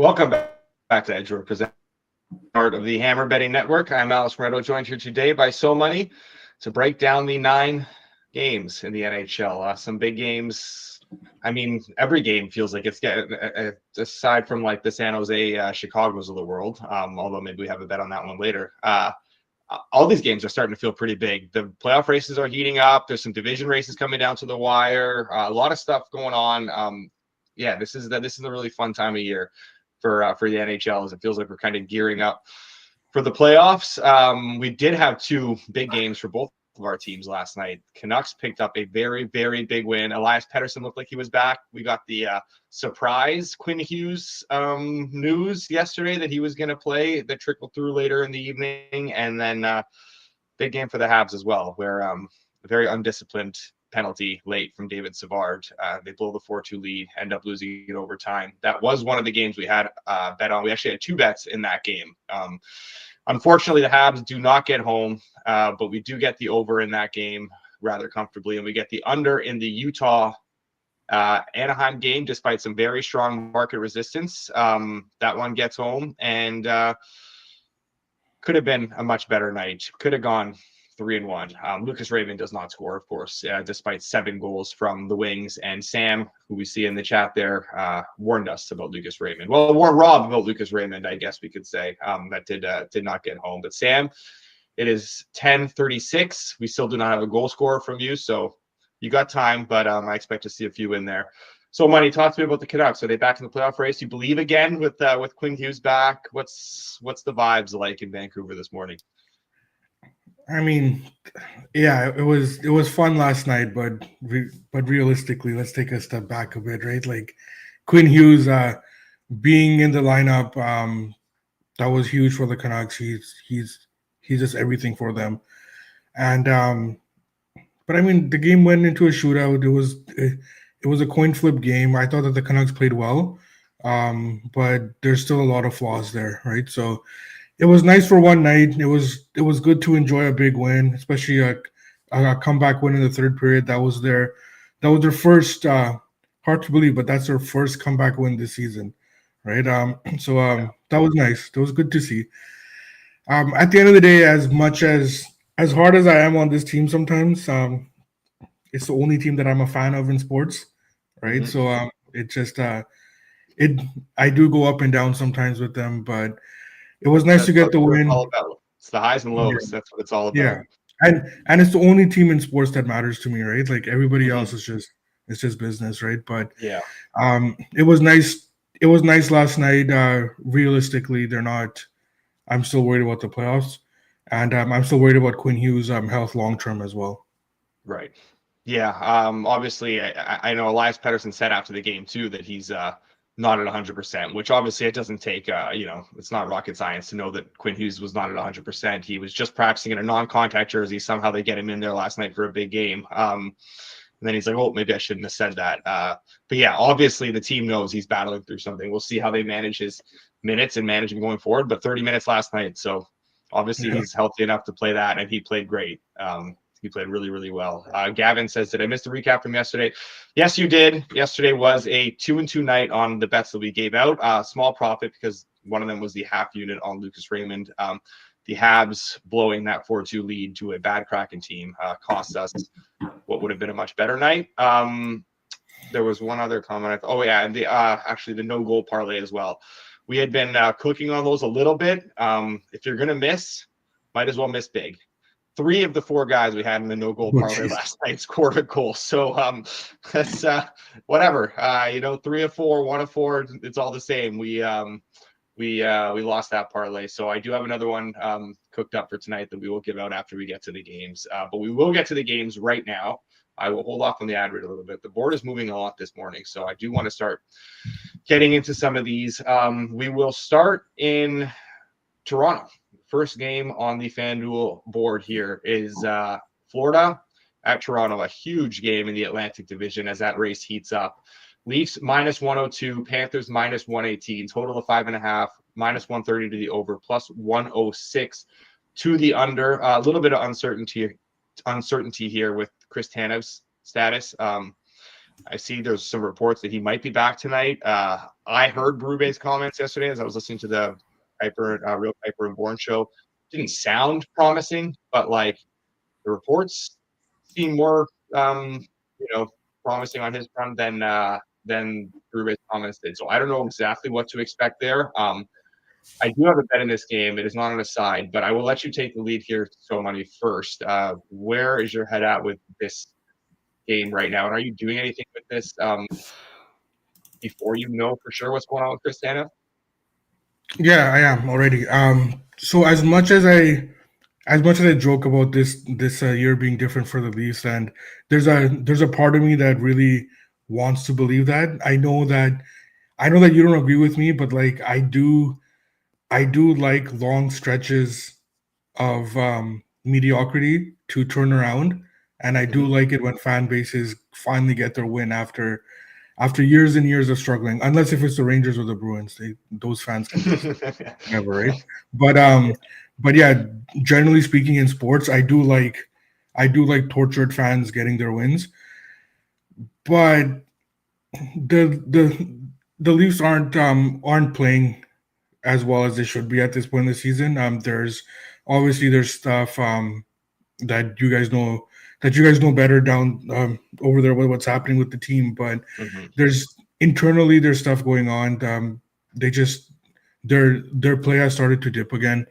Welcome back to Edge Represent, part of the Hammer Betting Network. I'm Alex Moretto, joined here today by So Money to break down the 9 games in the NHL. Some big games. I mean, every game feels like it's getting, aside from like the San Jose Chicago's of the world, although maybe we have a bet on that one later. All these games are starting to feel pretty big. The playoff races are heating up. There's some division races coming down to the wire. A lot of stuff going on. This is a really fun time of year for the NHL, as it feels like we're kind of gearing up for the playoffs. We did have 2 big games for both of our teams last night. Canucks picked up a very, very big win. Elias Pettersson looked like he was back. We got the surprise Quinn Hughes news yesterday that he was going to play that trickled through later in the evening. And then big game for the Habs as well, where a very undisciplined penalty late from David Savard. They blow the 4-2 lead, end up losing it overtime. That was one of the games we had bet on. We actually had 2 bets in that game. Unfortunately, the Habs do not get home, but we do get the over in that game rather comfortably, and we get the under in the Utah Anaheim game, despite some very strong market resistance. That one gets home, and could have been a much better night. Could have gone 3-1. Lucas Raymond does not score, of course, despite 7 goals from the wings. And Sam, who we see in the chat there, warned us about Lucas Raymond. Well, warned Rob about Lucas Raymond, I guess we could say. That did not get home. But Sam, it is 10:36. We still do not have a goal scorer from you, so you got time. But I expect to see a few in there. So, Money, talk to me about the Canucks. Are they back in the playoff race? You believe again with Quinn Hughes back? What's the vibes like in Vancouver this morning? I mean, yeah, it was fun last night, but realistically, let's take a step back a bit, right? Like Quinn Hughes being in the lineup, that was huge for the Canucks. He's just everything for them, and but I mean, the game went into a shootout. It was a coin flip game. I thought that the Canucks played well, but there's still a lot of flaws there, right? So it was nice for one night. It was good to enjoy a big win, especially a comeback win in the third period. That was their first. Hard to believe, but that's their first comeback win this season, right? That was nice. That was good to see. At the end of the day, as hard as I am on this team, sometimes it's the only team that I'm a fan of in sports, right? Mm-hmm. So it just I do go up and down sometimes with them, but it was nice to get the win. It's the highs and lows. Yeah. That's what it's all about. Yeah, and it's the only team in sports that matters to me, right? Like everybody else is just business, right? But yeah, it was nice. It was nice last night. Realistically, they're not. I'm still worried about the playoffs, and I'm still worried about Quinn Hughes' health long term as well. Right. Yeah. Obviously, I know Elias Pettersson said after the game too that he's not at 100%, which obviously it doesn't take, it's not rocket science to know that Quinn Hughes was not at 100%. He was just practicing in a non-contact jersey. Somehow they get him in there last night for a big game. And then he's like, oh, maybe I shouldn't have said that. But yeah, obviously the team knows he's battling through something. We'll see how they manage his minutes and manage him going forward. But 30 minutes last night. So obviously he's healthy enough to play that, and he played great. He played really, really well. Gavin says, did I miss the recap from yesterday? Yes, you did. Yesterday was a 2-2 night on the bets that we gave out. Small profit because one of them was the half unit on Lucas Raymond. The Habs blowing that 4-2 lead to a bad Kraken team cost us what would have been a much better night. There was one other comment. And actually the no goal parlay as well. We had been cooking on those a little bit. If you're going to miss, might as well miss big. 3 of the 4 guys we had in the no goal parlay last night scored a goal. So that's whatever. 3 of 4, 1 of 4, it's all the same. We lost that parlay. So I do have another one cooked up for tonight that we will give out after we get to the games. But we will get to the games right now. I will hold off on the ad read a little bit. The board is moving a lot this morning, so I do want to start getting into some of these. We will start in Toronto. First game on the FanDuel board here is Florida at Toronto, a huge game in the Atlantic Division as that race heats up. Leafs -102, Panthers -118, total of 5.5, -130 to the over, +106 to the under. A little bit of uncertainty here with Chris Tanev's status. I see there's some reports that he might be back tonight. I heard Brube's comments yesterday as I was listening to the Real Piper and Bourne show. Didn't sound promising, but like the reports seem more, promising on his front than Brube's comments did. So I don't know exactly what to expect there. I do have a bet in this game. It is not on a side, but I will let you take the lead here, So Money, first. Where is your head at with this game right now? And are you doing anything with this before you know for sure what's going on with Chris Tanev? Yeah, I am already. So as much as I joke about this year being different for the Leafs, and there's a part of me that really wants to believe that. I know that you don't agree with me, but like I do like long stretches of mediocrity to turn around, and I do like it when fan bases finally get their win after years and years of struggling. Unless if it's the Rangers or the Bruins, those fans can just never, right? But yeah, generally speaking, in sports, I do like tortured fans getting their wins, but the Leafs aren't playing as well as they should be at this point in the season. There's stuff that you guys know better down over there with what's happening with the team, but there's stuff going on. Their play has started to dip again.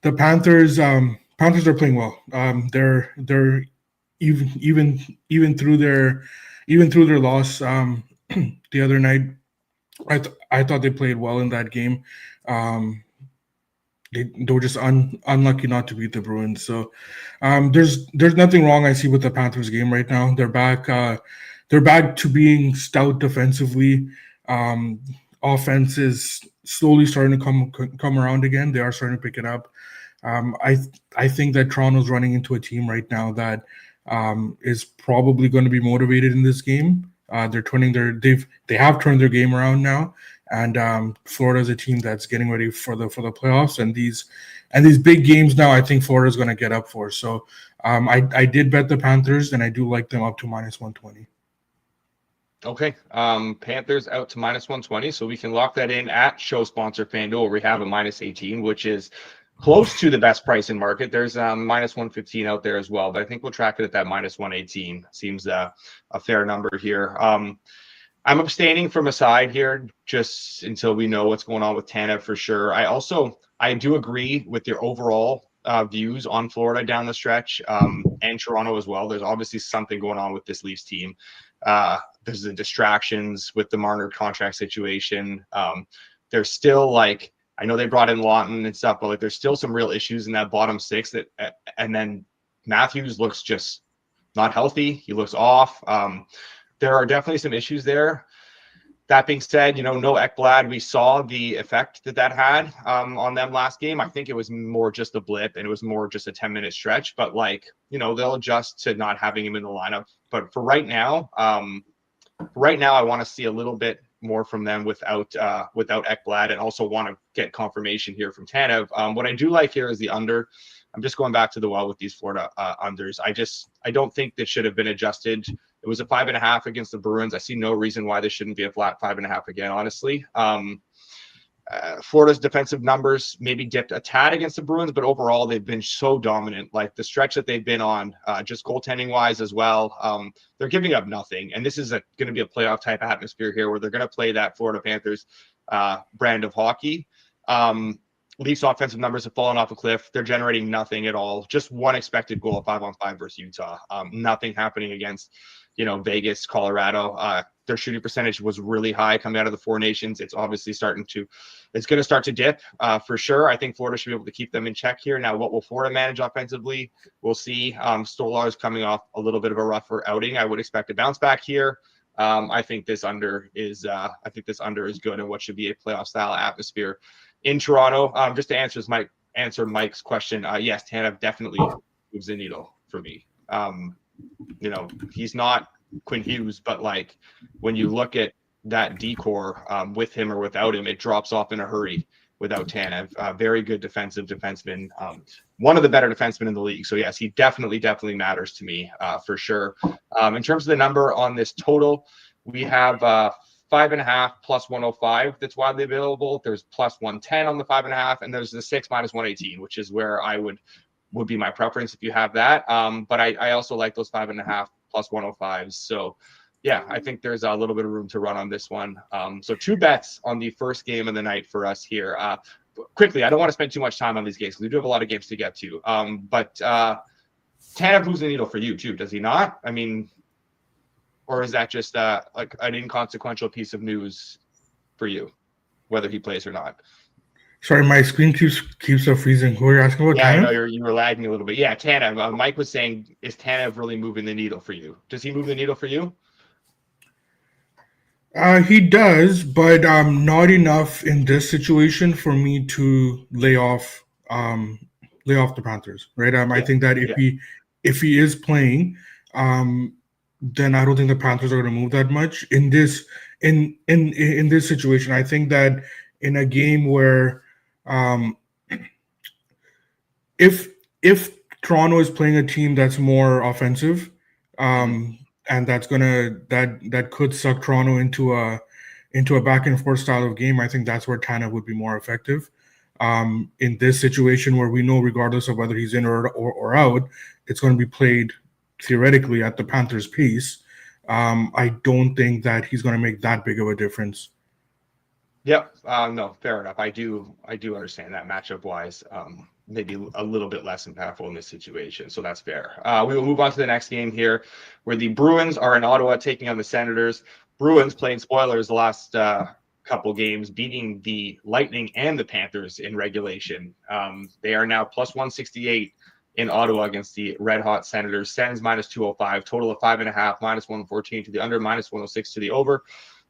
The Panthers are playing well. They're even through their loss the other night. I thought they played well in that game. They were just unlucky not to beat the Bruins. So there's nothing wrong I see with the Panthers game right now. They're back to being stout defensively. Offense is slowly starting to come around again. They are starting to pick it up. I think that Toronto's running into a team right now that is probably going to be motivated in this game. They have turned their game around now, and Florida's a team that's getting ready for the playoffs, and these big games now. I think Florida's going to get up for. So I did bet the Panthers, and I do like them up to -120. Okay, Panthers out to -120, so we can lock that in at show sponsor FanDuel, where we have a -18, which is close to the best price in market. There's -115 out there as well, but I think we'll track it at that -118. Seems a fair number here. I'm abstaining from a side here just until we know what's going on with Tanev for sure. I do agree with your overall views on Florida down the stretch, and Toronto as well. There's obviously something going on with this Leafs team. There's the distractions with the Marner contract situation. There's still I know they brought in Lawton and stuff, but there's still some real issues in that bottom six and then Matthews looks just not healthy. He looks off. There are definitely some issues there. That being said, no Ekblad. We saw the effect that had on them last game. I think it was more just a blip, and it was more just a 10-minute stretch. But they'll adjust to not having him in the lineup. But for right now, I want to see a little bit more from them without Ekblad, and also want to get confirmation here from Tanev. What I do like here is the under. I'm just going back to the well with these Florida unders. I don't think this should have been adjusted. It was a 5.5 against the Bruins. I see no reason why this shouldn't be a flat 5.5 again, honestly. Florida's defensive numbers maybe dipped a tad against the Bruins, but overall they've been so dominant. Like the stretch that they've been on, just goaltending wise as well, they're giving up nothing. And this is going to be a playoff type atmosphere here, where they're going to play that Florida Panthers brand of hockey. Leafs offensive numbers have fallen off a cliff. They're generating nothing at all. Just one expected goal at 5-on-5 versus Utah. Nothing happening against Vegas, Colorado. Their shooting percentage was really high coming out of the Four Nations. It's obviously it's going to start to dip for sure. I think Florida should be able to keep them in check here. Now, what will Florida manage offensively? We'll see. Stolar is coming off a little bit of a rougher outing. I would expect a bounce back here. I think this under is good in what should be a playoff style atmosphere in Toronto. Just to answer Mike's question, yes, Tanev definitely moves the needle for me. He's not Quinn Hughes, but when you look at that decor with him or without him, it drops off in a hurry without Tanev. Very good defensive defenseman. One of the better defensemen in the league. So yes, he definitely matters to me for sure. In terms of the number on this total, we have 5.5 plus 105 that's widely available. There's plus 110 on the 5.5, and there's the 6 minus 118, which is where I would be my preference if you have that. But I also like those 5.5 plus 105s. So yeah, I think there's a little bit of room to run on this one. So 2 bets on the first game of the night for us here. Quickly, I don't want to spend too much time on these games because we do have a lot of games to get to. But Tanev moves the needle for you too, does he not? I mean, or is that just like an inconsequential piece of news for you, whether he plays or not? Sorry, my screen keeps freezing. Who are you asking about? Yeah, Tanev? I know you were lagging a little bit. Yeah, Tanev. Mike was saying, is Tanev really moving the needle for you? Does he move the needle for you? He does, but not enough in this situation for me to lay off the Panthers, right? I think that if he is playing, then I don't think the Panthers are going to move that much in this situation. I think that in a game where if Toronto is playing a team that's more offensive, and that could suck Toronto into a back and forth style of game, I think that's where Tanev would be more effective. In this situation where we know regardless of whether he's in or out, it's going to be played theoretically at the Panthers' pace. I don't think that he's going to make that big of a difference. Yep. No, fair enough. I do understand that matchup wise. Maybe a little bit less impactful in this situation. So that's fair. We will move on to the next game here, where the Bruins are in Ottawa taking on the Senators. Bruins playing spoilers the last couple games, beating the Lightning and the Panthers in regulation. They are now plus 168 in Ottawa against the red hot Senators. Sens minus 205, total of 5.5, minus 114 to the under, minus 106 to the over.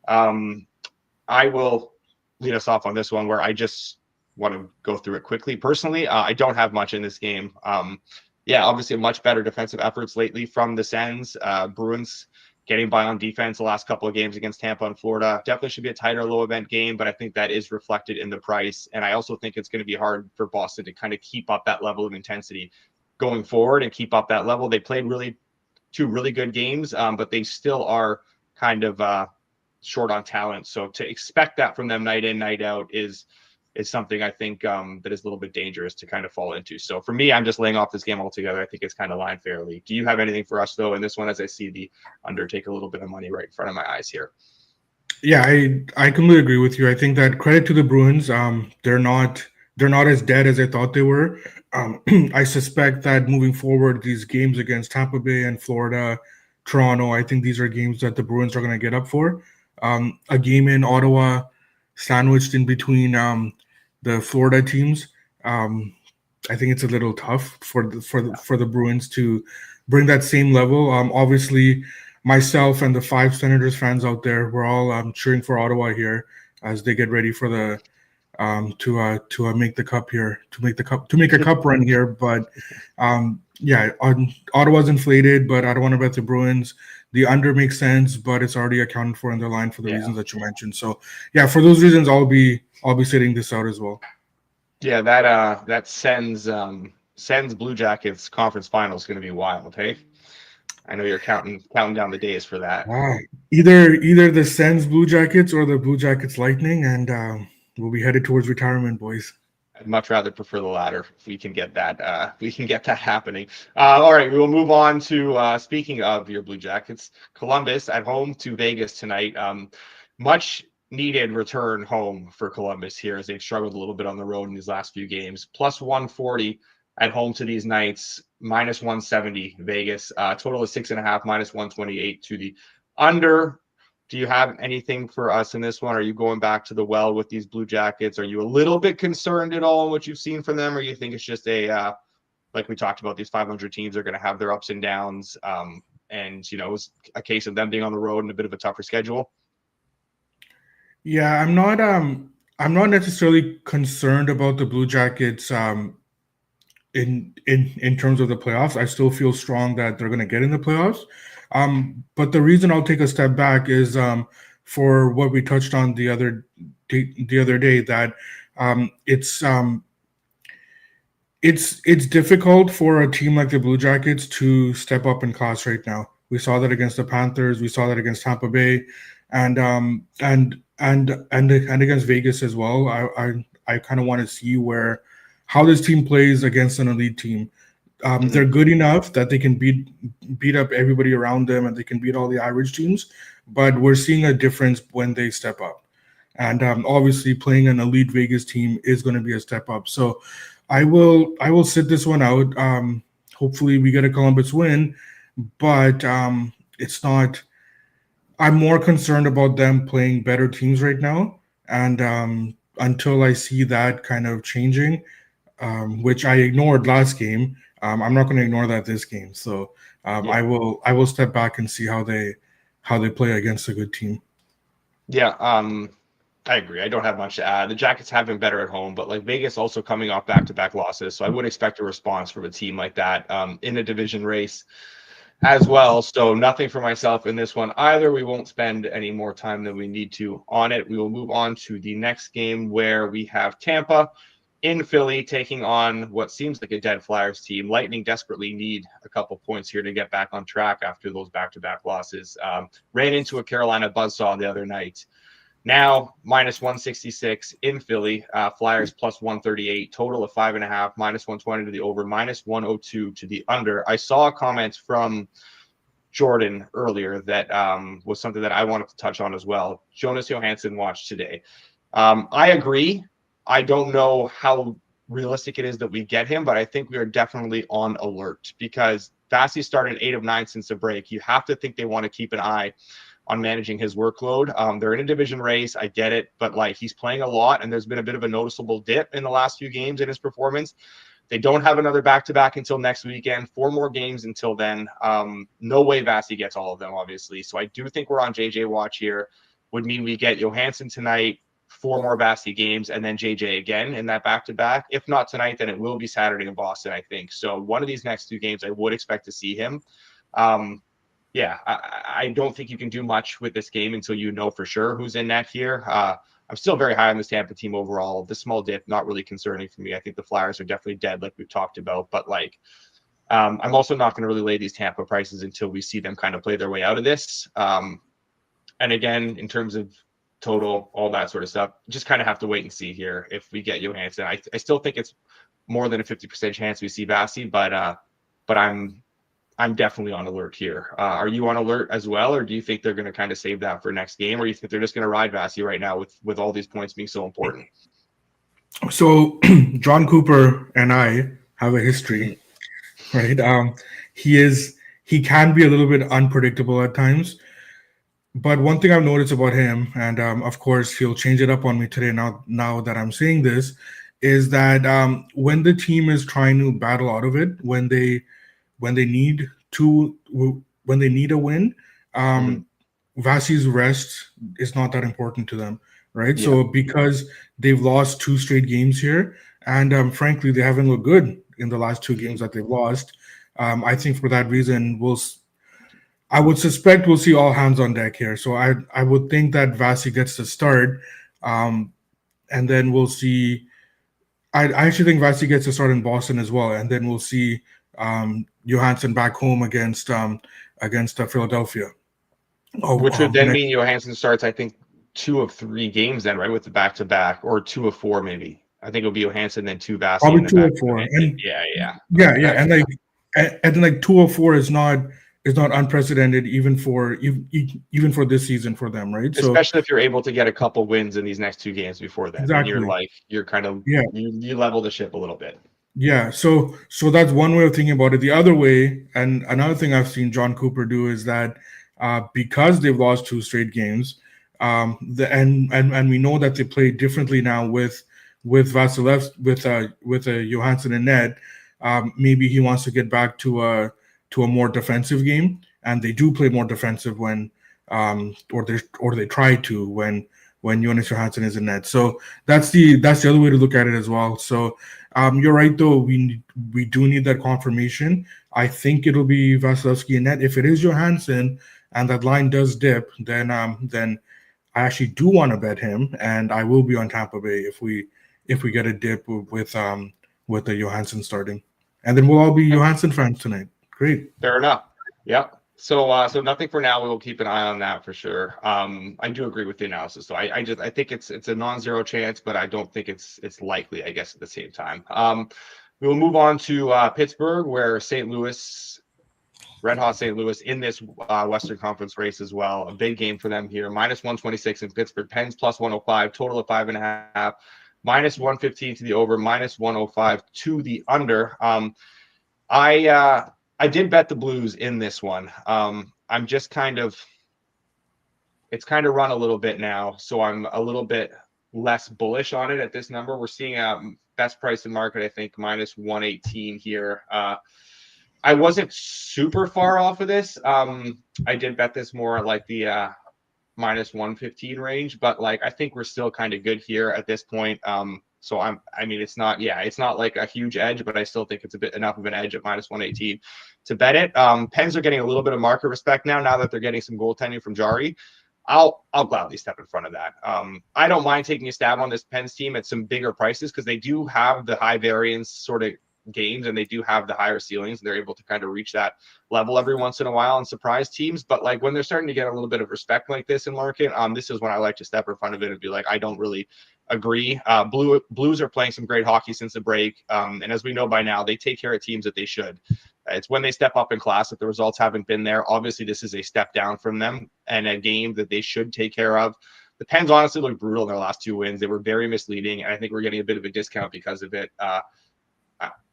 I will lead us off on this one, where I just want to go through it quickly. Personally, I don't have much in this game. Obviously much better defensive efforts lately from the Sens. Bruins getting by on defense the last couple of games against Tampa and Florida. Definitely should be a tighter low event game, but I think that is reflected in the price. And I also think it's going to be hard for Boston to kind of keep up that level of intensity going forward and keep up that level. They played two really good games, but they still are kind of short on talent. So to expect that from them night in, night out is something I think that is a little bit dangerous to kind of fall into. So for me, I'm just laying off this game altogether. I think it's kind of lined fairly. Do you have anything for us though in this one, as I see the under take a little bit of money right in front of my eyes here? Yeah, I completely agree with you. I think that credit to the Bruins. They're not as dead as I thought they were. I suspect that moving forward, these games against Tampa Bay and Florida, Toronto, I think these are games that the Bruins are going to get up for. A game in Ottawa, sandwiched in between the Florida teams. I think it's a little tough for the Bruins to bring that same level. Obviously, myself and the 5 Senators fans out there, we're all cheering for Ottawa here as they get ready for the to make the cup here, to make a cup run here. But Ottawa's inflated, but I don't want to bet the Bruins. The under makes sense, but it's already accounted for in the line for the reasons that you mentioned. So yeah, for those reasons, I'll be sitting this out as well. Yeah, that Sens Blue Jackets conference final is going to be wild. Hey, I know you're counting down the days for that. Wow. Either the Sens Blue Jackets or the Blue Jackets Lightning, and we'll be headed towards retirement, boys. I'd much rather prefer the latter if we can get that. We can get that happening. All right, we will move on to speaking of your Blue Jackets, Columbus at home to Vegas tonight. Much needed return home for Columbus here, as they've struggled a little bit on the road in these last few games. Plus 140 at home to these Knights, minus 170 Vegas. Total of 6.5, minus 128 to the under. Do you have anything for us in this one? Are you going back to the well with these Blue Jackets? Are you a little bit concerned at all in what you've seen from them? Or you think it's just like we talked about, these 500 teams are going to have their ups and downs. And, it's a case of them being on the road and a bit of a tougher schedule. Yeah, I'm not necessarily concerned about the Blue Jackets in terms of the playoffs. I still feel strong that they're going to get in the playoffs. But the reason I'll take a step back is for what we touched on the other day, that It's it's difficult for a team like the Blue Jackets to step up in class right now. We saw that against the Panthers. We saw that against Tampa Bay, and against Vegas as well. I kind of want to see how this team plays against an elite team. They're good enough that they can beat up everybody around them, and they can beat all the average teams. But we're seeing a difference when they step up, and obviously playing an elite Vegas team is going to be a step up. So I will sit this one out. Hopefully we get a Columbus win, but it's not. I'm more concerned about them playing better teams right now, and until I see that kind of changing, which I ignored last game, I'm not going to ignore that this game. So I will step back and see how they play against a good team. Yeah, I agree. I don't have much to add. The Jackets have been better at home, but like Vegas also coming off back-to-back losses, so I would expect a response from a team like that in a division race as well. So nothing for myself in this one either. We won't spend any more time than we need to on it. We will move on to the next game where we have Tampa in Philly taking on what seems like a dead Flyers team. Lightning desperately need a couple points here to get back on track after those back-to-back losses. Ran into a Carolina buzzsaw the other night. Now, minus 166 in Philly, Flyers plus 138, total of 5.5, minus 120 to the over, minus 102 to the under. I saw a comment from Jordan earlier that was something that I wanted to touch on as well. Jonas Johansson watched today. I agree. I don't know how realistic it is that we get him, but I think we are definitely on alert because Vasi started 8 of 9 since the break. You have to think they want to keep an eye on managing his workload. They're in a division race. I get it, but like he's playing a lot and there's been a bit of a noticeable dip in the last few games in his performance. They don't have another back-to-back until next weekend, 4 more games until then. No way Vasi gets all of them, obviously. So I do think we're on JJ watch here. Would mean we get Johansson tonight, 4 more Vasi games, and then JJ again in that back-to-back. If not tonight, then it will be Saturday in Boston, I think. So one of these next 2 games, I would expect to see him. Yeah, I don't think you can do much with this game until you know for sure who's in net here. I'm still very high on this Tampa team overall. The small dip, not really concerning for me. I think the Flyers are definitely dead, like we've talked about. But like, I'm also not going to really lay these Tampa prices until we see them kind of play their way out of this. And again, in terms of total, all that sort of stuff, just kind of have to wait and see here if we get Johansson. I still think it's more than a 50% chance we see Vasi, but I'm definitely on alert here. Are you on alert as well, or do you think they're going to kind of save that for next game, or do you think they're just going to ride Vasi right now with all these points being so important? So John Cooper and I have a history, right? He can be a little bit unpredictable at times, but one thing I've noticed about him, and of course he'll change it up on me today now that I'm saying this, is that when the team is trying to battle out of it, when they need a win, Vasi's rest is not that important to them, right? Yeah. So because they've lost 2 straight games here, and frankly, they haven't looked good in the last 2 games that they've lost. I think for that reason, I would suspect we'll see all hands on deck here. So I would think that Vasi gets the start, and then we'll see. I actually think Vasi gets a start in Boston as well, and then we'll see Johansson back home against Philadelphia. Which would then mean Johansson starts, I think, 2 of 3 games then, right, with the back-to-back, or 2 of 4 maybe. I think it'll be Johansson, then 2 Vasi. Probably 2 of 4. Yeah. And like 2 of 4 is not unprecedented even for this season for them, right? Especially if you're able to get a couple wins in these next 2 games before that. Exactly. You're kind of you level the ship a little bit. Yeah, so that's one way of thinking about it. The other way, and another thing I've seen John Cooper do is that because they've lost 2 straight games, and we know that they play differently now with Vasilevsky, with Johansson and net. Maybe he wants to get back to a more defensive game, and they do play more defensive when or they try to when Jonas Johansson is in net. So that's the other way to look at it as well. So you're right, though. We do need that confirmation. I think it'll be Vasilevsky in net. If it is Johansson and that line does dip, then I actually do want to bet him, and I will be on Tampa Bay if we if we get a dip with the Johansson starting, and then we'll all be Johansson fans tonight. Great. Fair enough. Yep. So nothing for now. We will keep an eye on that for sure. I do agree with the analysis. So I think it's a non-zero chance, but I don't think it's likely, I guess, at the same time. We will move on to Pittsburgh, where St. Louis, Red Hot St. Louis in this Western Conference race as well. A big game for them here. Minus 126 in Pittsburgh. Pens plus 105. Total of 5.5. Minus 115 to the over. Minus 105 to the under. I did bet the Blues in this one. I'm just it's kind of run a little bit now, so I'm a little bit less bullish on it at this number. We're seeing a best price in market, I think, minus 118 here. I wasn't super far off of this. I did bet this more like the minus 115 range, but like I think we're still kind of good here at this point. So it's not like a huge edge, but I still think it's a bit enough of an edge at minus 118 to bet it. Pens are getting a little bit of market respect now that they're getting some goaltending from Jari. I'll gladly step in front of that. I don't mind taking a stab on this Pens team at some bigger prices because they do have the high variance sort of games and they do have the higher ceilings and they're able to kind of reach that level every once in a while and surprise teams. But like when they're starting to get a little bit of respect like this in market, this is when I like to step in front of it and be like, I don't really agree. Blues are playing some great hockey since the break. And as we know by now, they take care of teams that they should. It's when they step up in class that the results haven't been there. Obviously, this is a step down from them and a game that they should take care of. The Pens honestly look brutal in their last two wins. They were very misleading, and I think we're getting a bit of a discount because of it.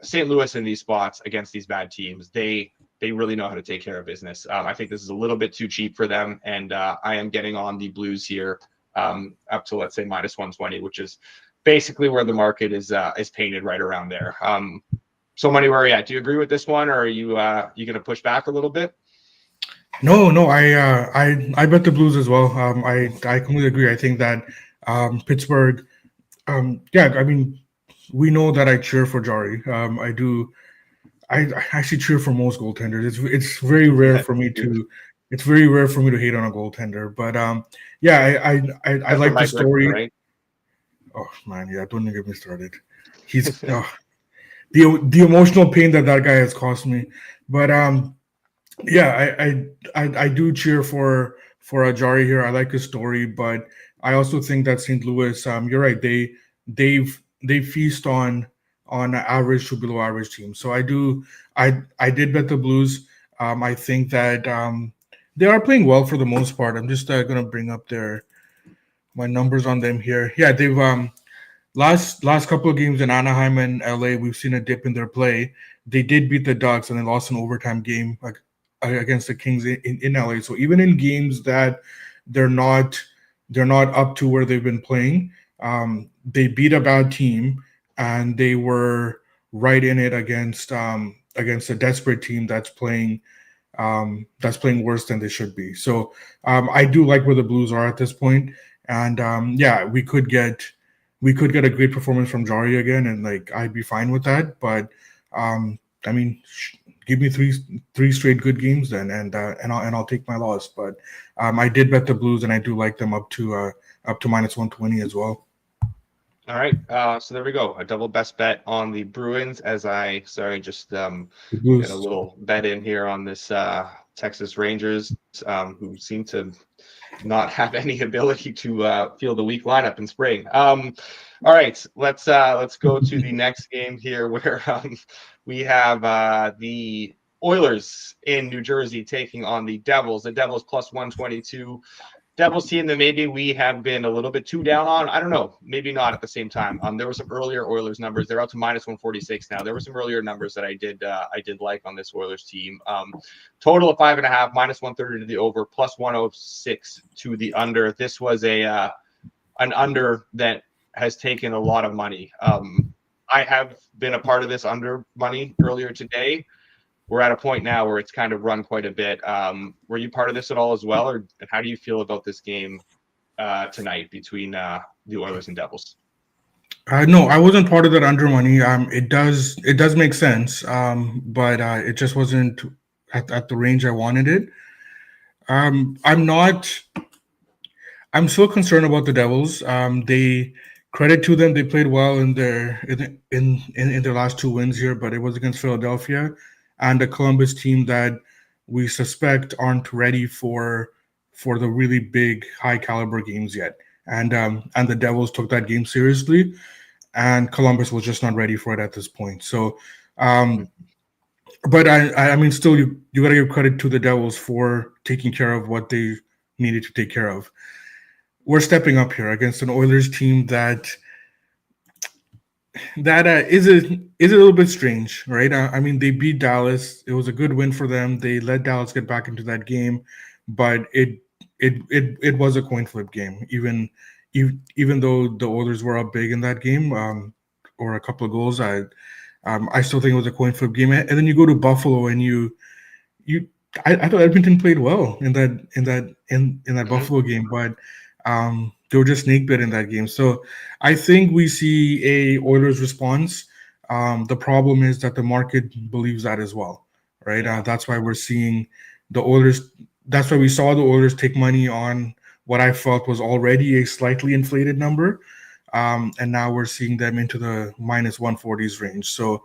St. Louis in these spots against these bad teams, they really know how to take care of business. I think this is a little bit too cheap for them, and I am getting on the Blues here up to, let's say, minus 120, which is basically where the market is painted right around there. So Money, where are you at? Do you agree with this one, or are you going to push back a little bit? No, I bet the Blues as well. I completely agree. I think that Pittsburgh, we know that I cheer for Jari. I do. I actually cheer for most goaltenders. It's very rare for me to. It's very rare for me to hate on a goaltender. But I like the story. Griffin, right? Oh man, yeah, don't get me started. He's the emotional pain that guy has cost me. But I do cheer for a Jari here. I like his story, but I also think that St. Louis, you're right. They feast on average to below average teams. So I did bet the Blues. I think that they are playing well for the most part. I'm just gonna bring up my numbers on them here. Yeah, they've last couple of games in Anaheim and LA, we've seen a dip in their play. They did beat the Ducks and then lost an overtime game against the Kings in LA. So even in games that they're not up to where they've been playing, they beat a bad team and they were right in it against a desperate team that's playing worse than they should be. So I do like where the Blues are at this point, and we could get a great performance from Jari again, and like I'd be fine with that. But give me three straight good games then, and I'll take my loss. But I did bet the Blues, and I do like them up to minus 120 as well. All right, so there we go. A double best bet on the Bruins get a little bet in here on this Texas Rangers, who seem to not have any ability to field a weak lineup in spring. All right, let's go to the next game here where we have the Oilers in New Jersey taking on the Devils. The Devils plus 122. Devils team that maybe we have been a little bit too down on. I don't know. Maybe not at the same time. There were some earlier Oilers numbers. They're out to minus 146 now. There were some earlier numbers that I did like on this Oilers team. Total of 5.5, minus 130 to the over, plus 106 to the under. This was an under that has taken a lot of money. I have been a part of this under money earlier today. We're at a point now where it's kind of run quite a bit. Were you part of this at all as well, or how do you feel about this game tonight between the Oilers and Devils? No, I wasn't part of that under money. It does make sense, but it just wasn't at the range I wanted it. I'm still concerned about the Devils. They credit to them. They played well in their in their last two wins here, but it was against Philadelphia and a Columbus team that we suspect aren't ready for the really big, high caliber games yet. And the Devils took that game seriously, and Columbus was just not ready for it at this point. So, but I mean, still, you got to give credit to the Devils for taking care of what they needed to take care of. We're stepping up here against an Oilers team that is a little bit strange, right? I mean, they beat Dallas. It was a good win for them. They let Dallas get back into that game, but it was a coin flip game. Even though the Oilers were up big in that game, or a couple of goals, I still think it was a coin flip game. And then you go to Buffalo and I thought Edmonton played well in that Buffalo game, but they were just snake bit in that game. So I think we see a Oilers response. The problem is that the market believes that as well, right? That's why we're seeing the Oilers. That's why we saw the Oilers take money on what I felt was already a slightly inflated number. And now we're seeing them into the minus 140s range. So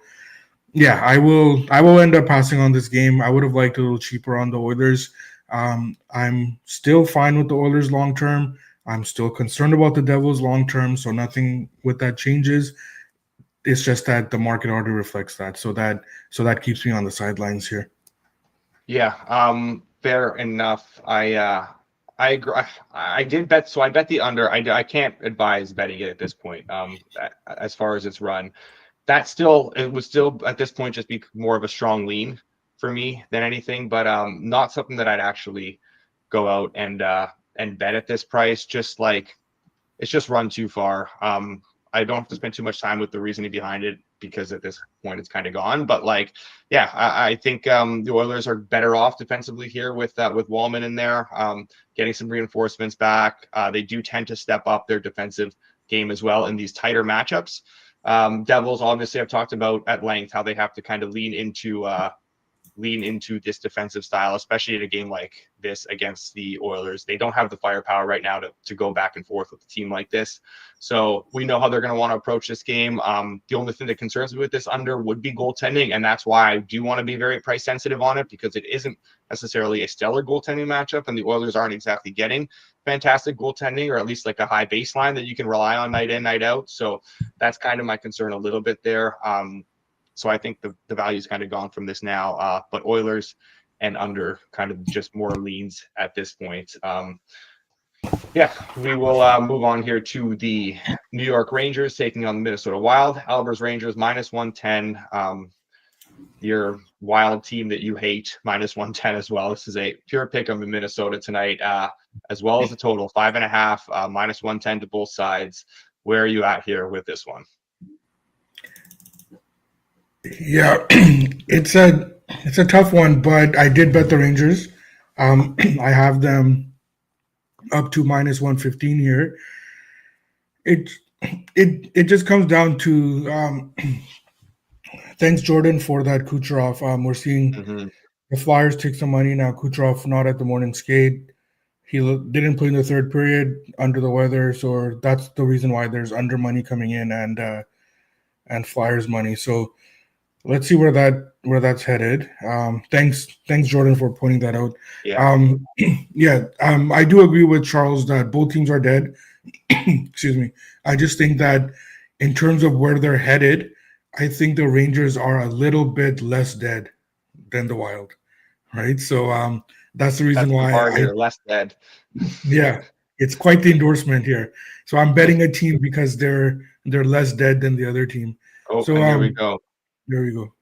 yeah, I will end up passing on this game. I would have liked a little cheaper on the Oilers. I'm still fine with the Oilers long term. I'm still concerned about the Devils long term, so nothing with that changes. It's just that the market already reflects that, so that keeps me on the sidelines here. Yeah, fair enough. I agree. I did bet, so I bet the under. I can't advise betting it at this point. As far as its run, it would still at this point just be more of a strong lean for me than anything, but not something that I'd actually go out and bet at this price. Just like it's just run too far. I don't have to spend too much time with the reasoning behind it because at this point it's kind of gone. But like, yeah, I think the Oilers are better off defensively here with Wallman in there, getting some reinforcements back. They do tend to step up their defensive game as well in these tighter matchups. Devils, obviously, I've talked about at length how they have to kind of lean into this defensive style, especially in a game like this against the Oilers. They don't have the firepower right now to go back and forth with a team like this. So we know how they're going to want to approach this game. The only thing that concerns me with this under would be goaltending, and that's why I do want to be very price sensitive on it, because it isn't necessarily a stellar goaltending matchup, and the Oilers aren't exactly getting fantastic goaltending, or at least like a high baseline that you can rely on night in, night out. So that's kind of my concern a little bit there. So I think the value's kind of gone from this now, but Oilers and under kind of just more leans at this point. Yeah, we will move on here to the New York Rangers taking on the Minnesota Wild. Albers Rangers minus 110. Your Wild team that you hate minus 110 as well. This is a pure pick 'em in Minnesota tonight, as well as the total 5.5, minus 110 to both sides. Where are you at here with this one? Yeah, it's a tough one, but I did bet the Rangers. I have them up to minus 115 here. It just comes down to thanks Jordan for that Kucherov. We're seeing the Flyers take some money now. Kucherov not at the morning skate. He didn't play in the third period under the weather, so that's the reason why there's under money coming in and Flyers money. So let's see where that's headed. Thanks Jordan for pointing that out. Yeah. I do agree with Charles that both teams are dead. Excuse me. I just think that in terms of where they're headed, I think the Rangers are a little bit less dead than the Wild, right? So that's the reason why you're less dead. Yeah, it's quite the endorsement here. So I'm betting a team because they're less dead than the other team. Oh, so here we go. There we go.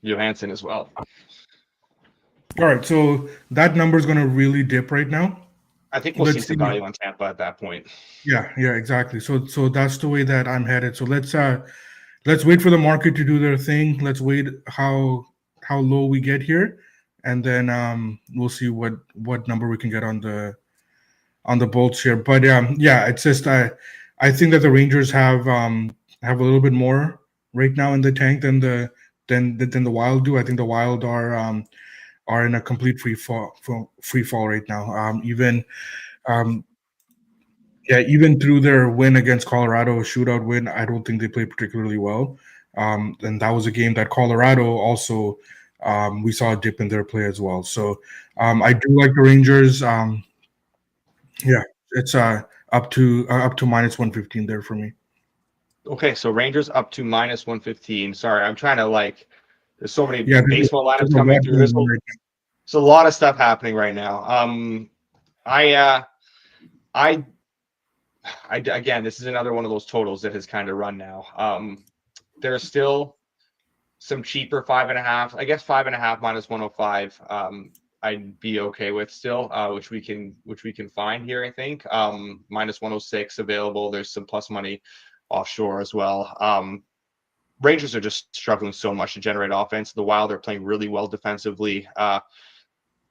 Johansson as well. All right, so that number is going to really dip right now. I think we'll see some value on Tampa at that point. Yeah, exactly. So that's the way that I'm headed. So let's wait for the market to do their thing. Let's wait how low we get here, and then we'll see what number we can get on the Bolts here. But yeah, it's just I think that the Rangers have a little bit more right now in the tank than the Wild do. I think the Wild are in a complete free fall right now. Yeah, even through their win against Colorado, a shootout win, I don't think they played particularly well. And that was a game that Colorado also, we saw a dip in their play as well. So I do like the Rangers. Yeah, it's up to minus 115 there for me. Okay, so Rangers up to minus 115. Sorry, I'm trying to there's so many Yeah, baseball there's lineups a coming lot through. going on right There's a lot of stuff happening right now. I again, this is another one of those totals that has kind of run now. There's still some cheaper 5.5. I guess 5.5 minus 105. I'd be okay with still, which we can find here. I think minus 106 available. There's some plus money offshore as well. Rangers are just struggling so much to generate offense. The Wild are playing really well defensively.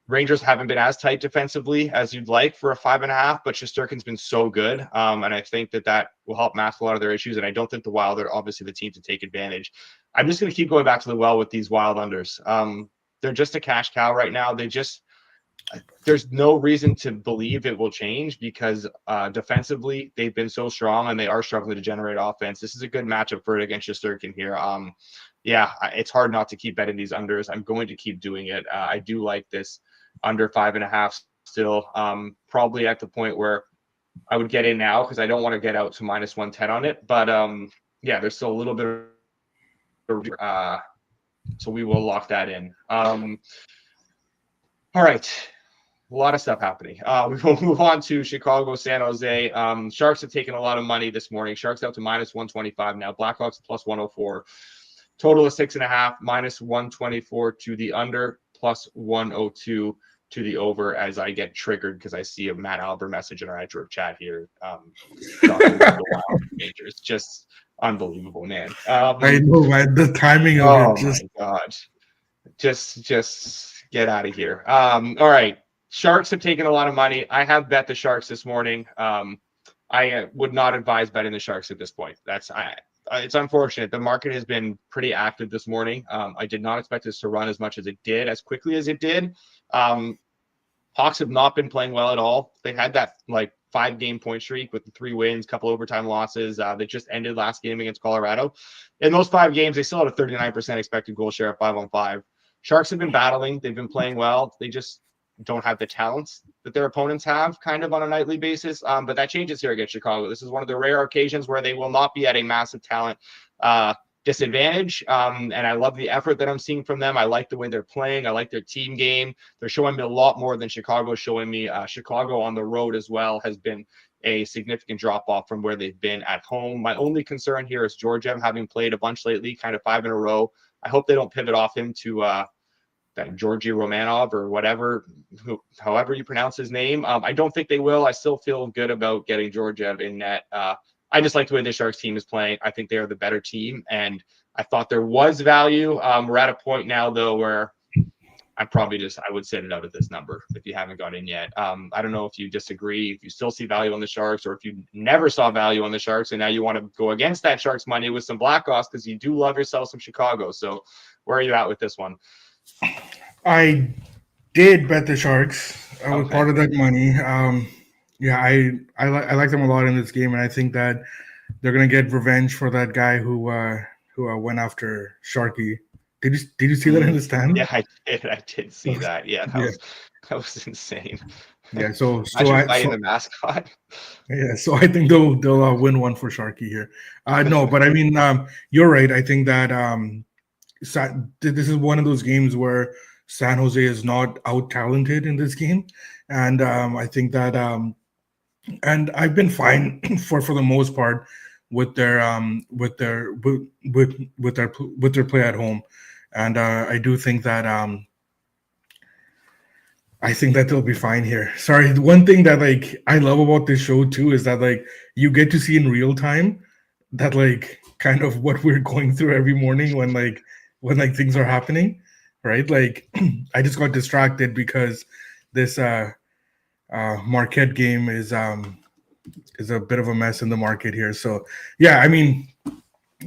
Rangers haven't been as tight defensively as you'd like for a 5.5, but Shesterkin's been so good. And I think that will help mask a lot of their issues. And I don't think the Wild are obviously the team to take advantage. I'm just going to keep going back to the well with these Wild unders. They're just a cash cow right now. There's no reason to believe it will change because defensively they've been so strong and they are struggling to generate offense. This is a good matchup for it against Shesterkin here. Yeah, it's hard not to keep betting these unders. I'm going to keep doing it. I do like this under 5.5 still. Probably at the point where I would get in now because I don't want to get out to minus 110 on it. But yeah, there's still a little bit of so we will lock that in. All right. A lot of stuff happening. We will move on to Chicago, San Jose. Sharks have taken a lot of money this morning. Sharks out to minus 125 now. Blackhawks plus 104. Total of 6.5, minus 124 to the under, plus 102 to the over as I get triggered because I see a Matt Albert message in our group chat here. Talking about the Wild Rangers. Just unbelievable, man. I know, man. The timing of it just. Oh, my God. Just get out of here. All right. Sharks have taken a lot of money. I have bet the Sharks this morning. I would not advise betting the Sharks at this point. It's unfortunate. The market has been pretty active this morning. I did not expect this to run as much as it did, as quickly as it did. Hawks have not been playing well at all. They had that 5-game point streak with the 3 wins, couple overtime losses that just ended last game against Colorado. In those 5 games, they still had a 39% expected goal share at 5-on-5. Sharks have been battling. They've been playing well. They just don't have the talents that their opponents have kind of on a nightly basis. But that changes here against Chicago. This is one of the rare occasions where they will not be at a massive talent disadvantage. And I love the effort that I'm seeing from them. I like the way they're playing. I like their team game. They're showing me a lot more than Chicago showing me. Chicago on the road as well has been a significant drop off from where they've been at home. My only concern here is Georgiev having played a bunch lately, kind of 5 in a row. I hope they don't pivot off him to that Georgi Romanov or whatever, however you pronounce his name. I don't think they will. I still feel good about getting Georgiev in net. I just like the way the Sharks team is playing. I think they are the better team, and I thought there was value. We're at a point now, though, where I would sit it out at this number if you haven't got in yet. I don't know if you disagree, if you still see value on the Sharks, or if you never saw value on the Sharks and now you want to go against that Sharks money with some Blackhawks because you do love yourself some Chicago. So where are you at with this one? I did bet the Sharks. I was part of that money. Yeah, I like them a lot in this game, and I think that they're gonna get revenge for that guy who went after Sharky. Did you see that in the stand? Yeah, I did see that. Yeah, that was insane. Yeah, so fighting the mascot. Yeah, so I think they'll win one for Sharky here. No, but I mean, you're right. I think that this is one of those games where San Jose is not out talented in this game, and I think that and I've been fine for the most part with their play at home, and I do think that they'll be fine here. Sorry, the one thing that I love about this show too is that you get to see in real time that kind of what we're going through every morning when things are happening, right? I just got distracted because this Marquette game is a bit of a mess in the market here. So yeah, I mean,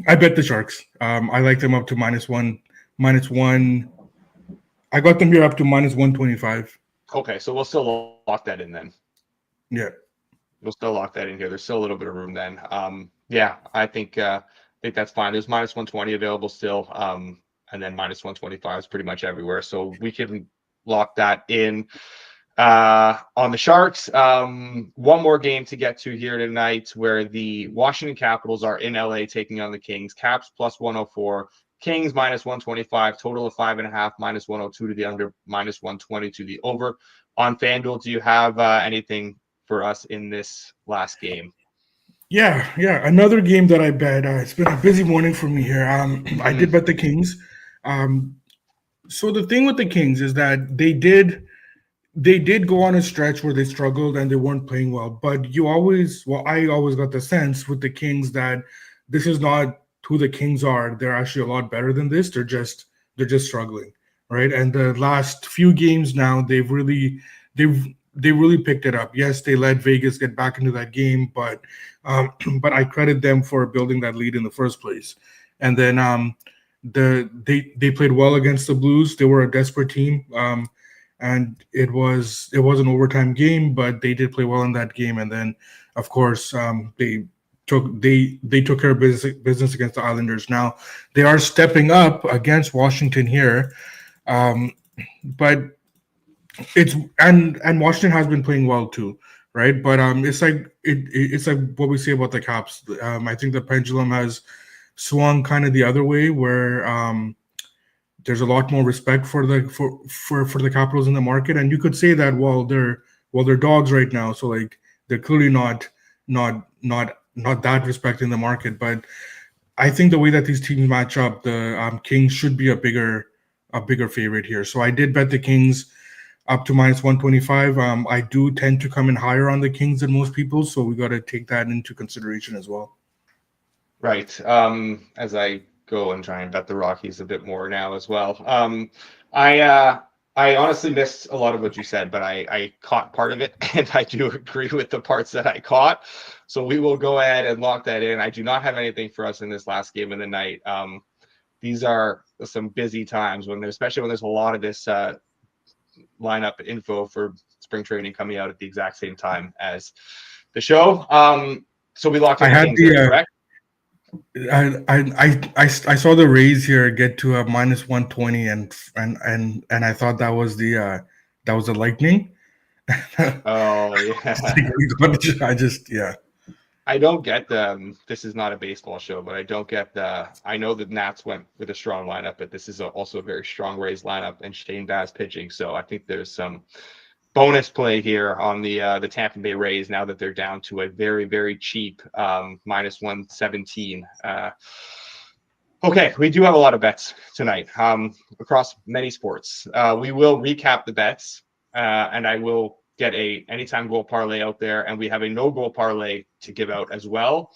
I bet the Sharks. I like them up to minus one. I got them here up to minus 125. Okay, so we'll still lock that in then. Yeah. We'll still lock that in here. There's still a little bit of room then. Yeah, I think that's fine. There's minus 120 available still, and then minus 125 is pretty much everywhere. So we can lock that in on the Sharks. One more game to get to here tonight, where the Washington Capitals are in LA taking on the Kings. Caps plus 104. Kings minus 125, total of 5.5, minus 102 to the under, minus 120 to the over. On FanDuel, do you have anything for us in this last game? Yeah. Another game that I bet. It's been a busy morning for me here. I did bet the Kings. So the thing with the Kings is that they did go on a stretch where they struggled and they weren't playing well. But I always got the sense with the Kings that this is not who the Kings are. They're actually a lot better than this. They're just struggling, right? And the last few games now, they've really picked it up. Yes, they let Vegas get back into that game, but I credit them for building that lead in the first place. And then they played well against the Blues. They were a desperate team. And it was an overtime game, but they did play well in that game. And then, of course, they took care of business against the Islanders. Now they are stepping up against Washington here, but and Washington has been playing well too, right? But it's like what we say about the Caps. I think the pendulum has swung kind of the other way, where there's a lot more respect for the Capitals in the market, and you could say that they're dogs right now, so like they're clearly not that respect in the market. But I think the way that these teams match up, the Kings should be a bigger favorite here. So I did bet the Kings up to minus 125. I do tend to come in higher on the Kings than most people, so we got to take that into consideration as well. Right. As I go and try and bet the Rockies a bit more now as well. I honestly missed a lot of what you said, but I caught part of it, and I do agree with the parts that I caught. So we will go ahead and lock that in. I do not have anything for us in this last game of the night. These are some busy times especially when there's a lot of this lineup info for spring training coming out at the exact same time as the show. So we locked in the Kings, correct? I saw the Rays here get to a minus 120, and I thought that was the Lightning. Oh yeah. I don't get this is not a baseball show, but I don't get I know the Nats went with a strong lineup, but this is also a very strong Rays lineup, and Shane Baz pitching. So I think there's some bonus play here on the Tampa Bay Rays now that they're down to a very, very cheap minus 117. Okay, we do have a lot of bets tonight across many sports. We will recap the bets, and I will get a anytime goal parlay out there, and we have a no goal parlay to give out as well.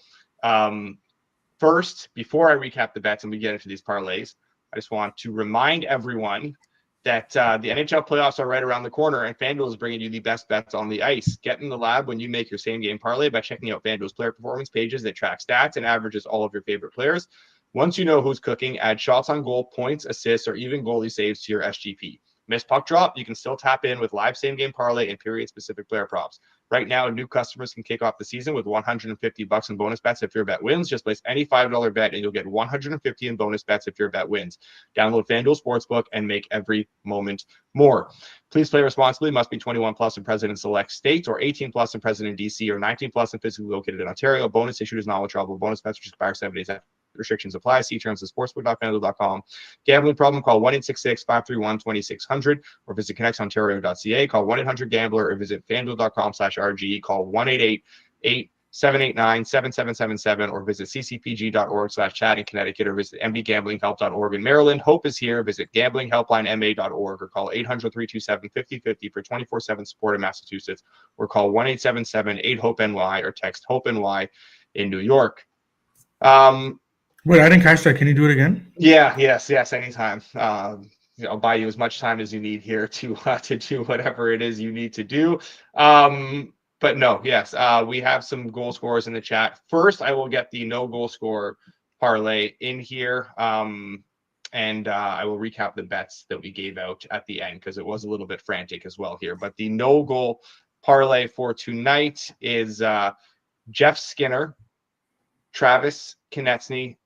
First, before I recap the bets and we get into these parlays, I just want to remind everyone that the NHL playoffs are right around the corner, and FanDuel is bringing you the best bets on the ice. Get in the lab when you make your same-game parlay by checking out FanDuel's player performance pages that track stats and averages all of your favorite players. Once you know who's cooking, add shots on goal, points, assists, or even goalie saves to your SGP. Miss puck drop, you can still tap in with live same-game parlay and period-specific player props. Right now, new customers can kick off the season with $150 in bonus bets if your bet wins. Just place any $5 bet and you'll get $150 in bonus bets if your bet wins. Download FanDuel Sportsbook and make every moment more. Please play responsibly. Must be 21 plus and present in select states, or 18 plus and present in DC, or 19 plus and physically located in Ontario. Bonus issued is non-withdrawable. Bonus bets which expire 7 days after. Restrictions apply. See terms at sportsbook.fanduel.com. Gambling problem? Call 1-866-531-2600 or visit connexontario.ca. Call 1-800-GAMBLER or visit fanduel.com/RG. Call 1-888-789-7777 or visit ccpg.org/chat in Connecticut or visit mdgamblinghelp.org in Maryland. Hope is here. Visit gamblinghelplinema.org or call 800-327-5050 for 24/7 support in Massachusetts, or call 1-877-8-HOPE-NY or text HOPE-NY in New York. Wait, I didn't catch that. Can you do it again? Yes, anytime. I'll buy you as much time as you need here to do whatever it is you need to do. But no, yes, we have some goal scorers in the chat. First, I will get the no goal score parlay in here, and I will recap the bets that we gave out at the end because it was a little bit frantic as well here. But the no goal parlay for tonight is Jeff Skinner, Travis Konecny,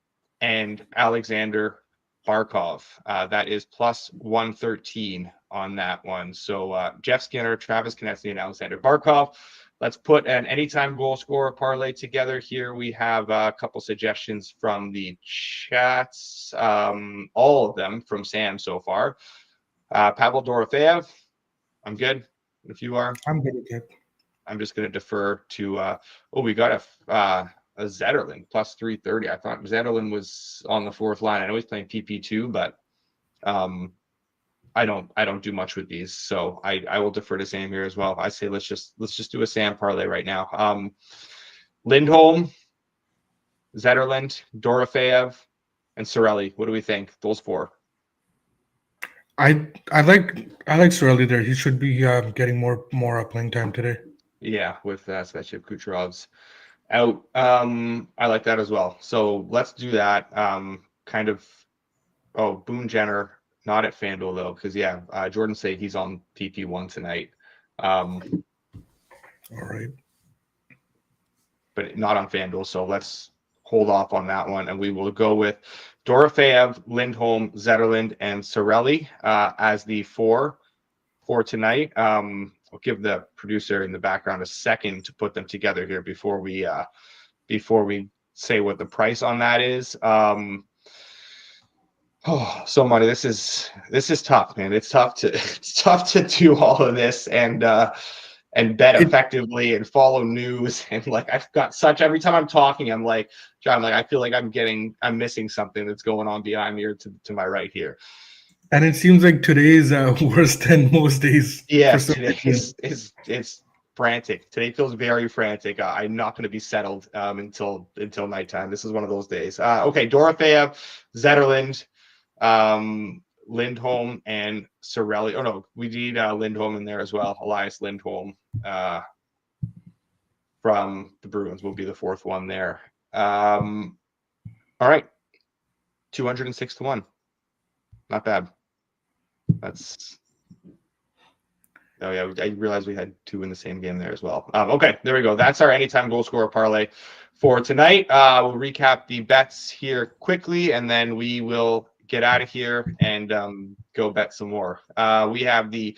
and Alexander Barkov. That is plus 113 on that one. So Jeff Skinner, Travis Konecny, and Alexander Barkov. Let's put an anytime goal scorer parlay together here. We have a couple suggestions from the chats, all of them from Sam so far. Pavel Dorofeev, I'm good. If you are, I'm good. I'm just going to defer to. We got a Zetterlund plus 330. I thought Zetterlund was on the fourth line. I know he's playing PP2, but I don't do much with these, so I will defer to Sam here as well. I say let's just do a Sam parlay right now. Lindholm, Zetterlund, Dorofeev, and Cirelli. What do we think? Those four. I like Cirelli there. He should be getting more playing time today. Yeah, with Svechnikov, Kucherov's out. I like that as well. So let's do that. Boone Jenner, not at FanDuel though, because Jordan said he's on PP1 tonight. All right. But not on FanDuel, so let's hold off on that one, and we will go with Dorofeev, Lindholm, Zetterlund, and Cirelli as the four for tonight. I'll give the producer in the background a second to put them together here before we say what the price on that is. So Money, this is tough, man. It's tough to do all of this and bet effectively and follow news, and like I've got such, every time I'm talking, I'm like, John, like I feel like I'm missing something that's going on behind me or to my right here. And it seems like today is worse than most days. Yeah, today is frantic. Today feels very frantic. I'm not going to be settled until nighttime. This is one of those days. Okay, Dorofeev, Zetterlund, Lindholm, and Cirelli. Oh no, we need Lindholm in there as well. Elias Lindholm from the Bruins will be the fourth one there. All right, 206 to 1. Not bad. That's. Oh yeah, I realized we had two in the same game there as well. Okay, there we go. That's our anytime goal scorer parlay for tonight. We'll recap the bets here quickly, and then we will get out of here and go bet some more. We have the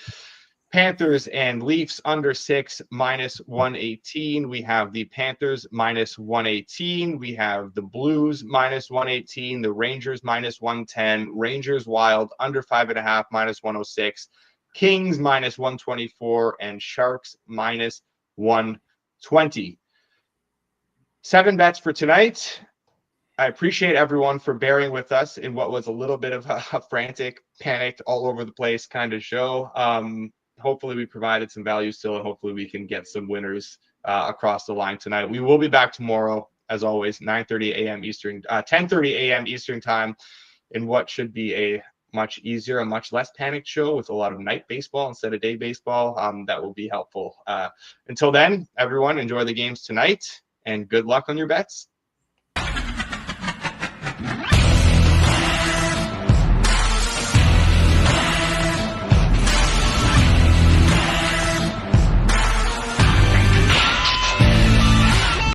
Panthers and Leafs under 6 minus 118. We have the Panthers minus 118. We have the Blues minus 118. The Rangers minus 110. Rangers Wild under 5.5 minus 106. Kings minus 124 and Sharks minus 120. 7 bets for tonight. I appreciate everyone for bearing with us in what was a little bit of a frantic, panicked, all over the place kind of show. Hopefully we provided some value still, and hopefully we can get some winners across the line tonight. We will be back tomorrow, as always, 9:30 a.m. Eastern, 10:30 a.m. Eastern time, in what should be a much easier, a much less panicked show with a lot of night baseball instead of day baseball. That will be helpful. Until then, everyone, enjoy the games tonight, and good luck on your bets.